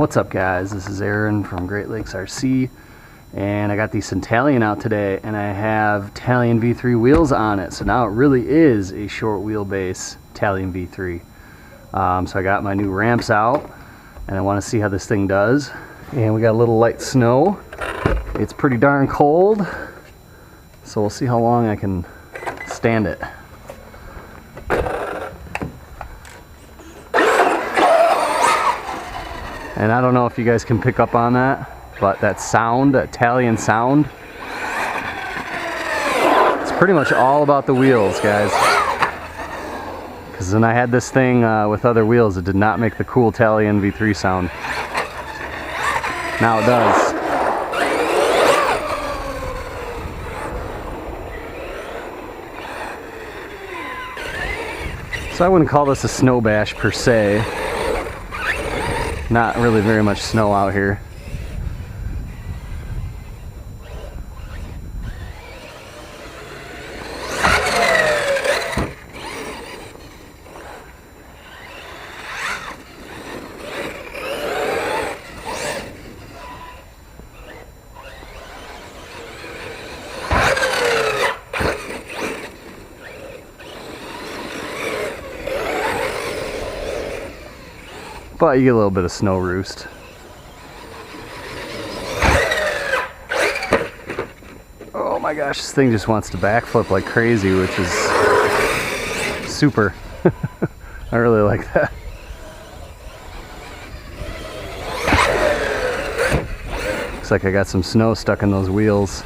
What's up guys, this is Aaron from Great Lakes RC, and I got the Sentalion out today and I have Sentalion V3 wheels on it, so now it really is a short wheelbase Sentalion V3. So I got my new ramps out and I want to see how this thing does. And we got a little light snow. It's pretty darn cold, so we'll see how long I can stand it. And I don't know if you guys can pick up on that, but that sound, that Sentalion sound, it's pretty much all about the wheels, guys. Because when I had this thing with other wheels, it did not make the cool Sentalion V3 sound. Now it does. So I wouldn't call this a snow bash per se. Not really very much snow out here. But you get a little bit of snow roost. Oh my gosh, this thing just wants to backflip like crazy, which is super. I really like that. Looks like I got some snow stuck in those wheels.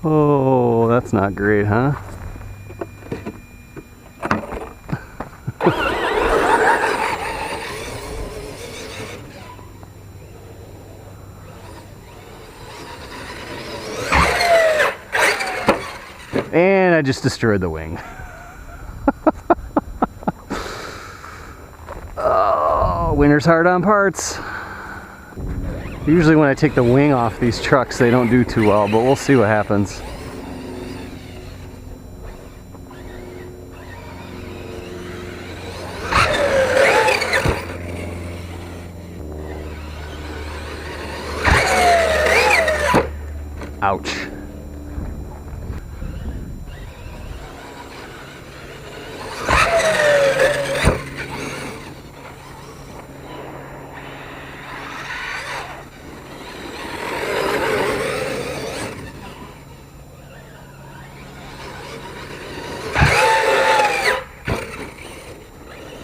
Oh, that's not great, huh? And I just destroyed the wing. Oh, winter's hard on parts. Usually when I take the wing off these trucks, they don't do too well, but we'll see what happens. Ouch.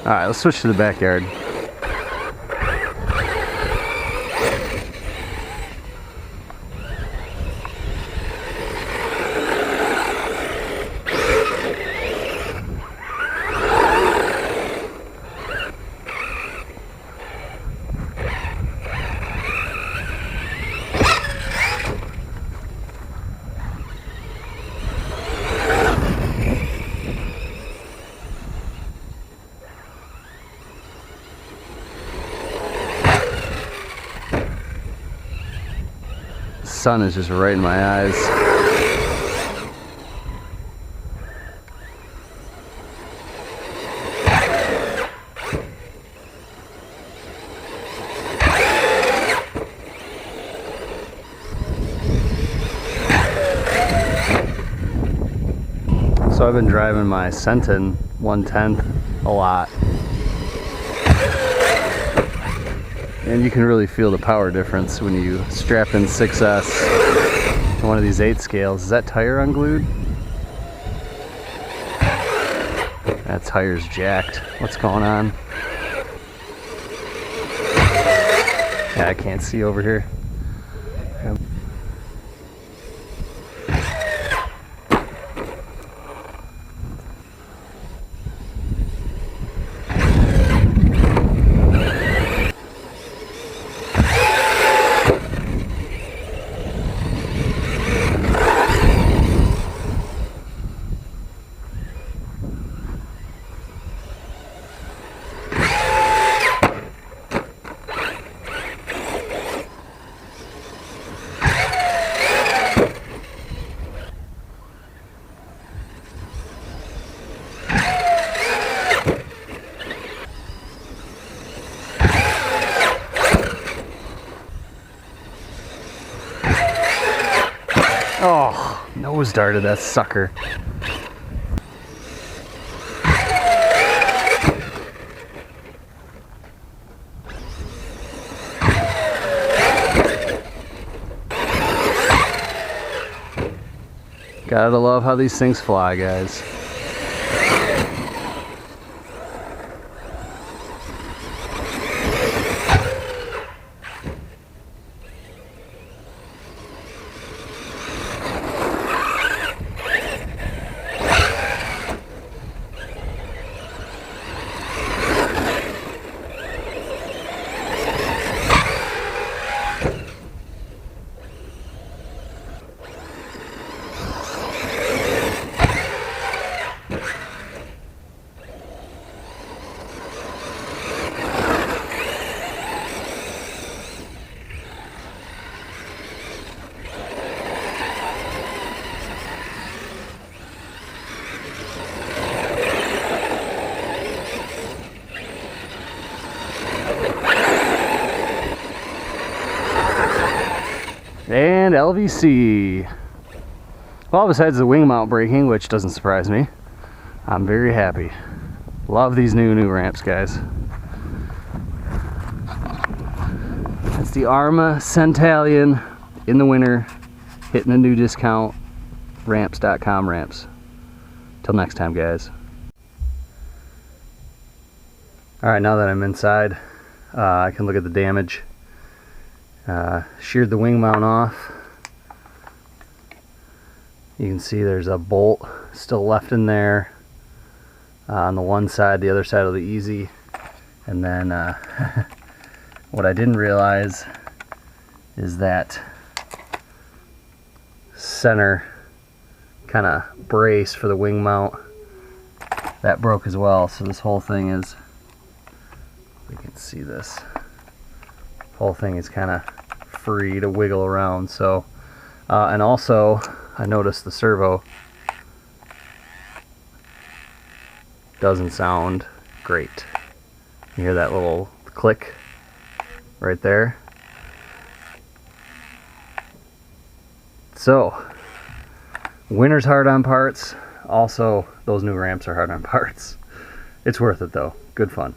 Alright, let's switch to the backyard. The sun is just right in my eyes. So I've been driving my Sentalion 110 a lot. And you can really feel the power difference when you strap in 6S to one of these 8 scales. Is that tire unglued? That tire's jacked. What's going on? Yeah, I can't see over here. Oh, nose darted that sucker. Gotta love how these things fly, guys. And LVC. Well, besides the wing mount breaking, which doesn't surprise me, I'm very happy. Love these new ramps, guys. That's the Arrma Sentalion in the winter, hitting a new discount, ramps.com ramps. Till next time, guys. Alright, now that I'm inside, I can look at the damage. Sheared the wing mount off. You can see there's a bolt still left in there on the one side. The other side will be easy. And then what I didn't realize is that center kind of brace for the wing mount, that broke as well. So this whole thing is, you can see this whole thing is kind of free to wiggle around. So and also I noticed the servo doesn't sound great. You hear that little click right there? So winter's hard on parts. Also, those new ramps are hard on parts. It's worth it though. Good fun.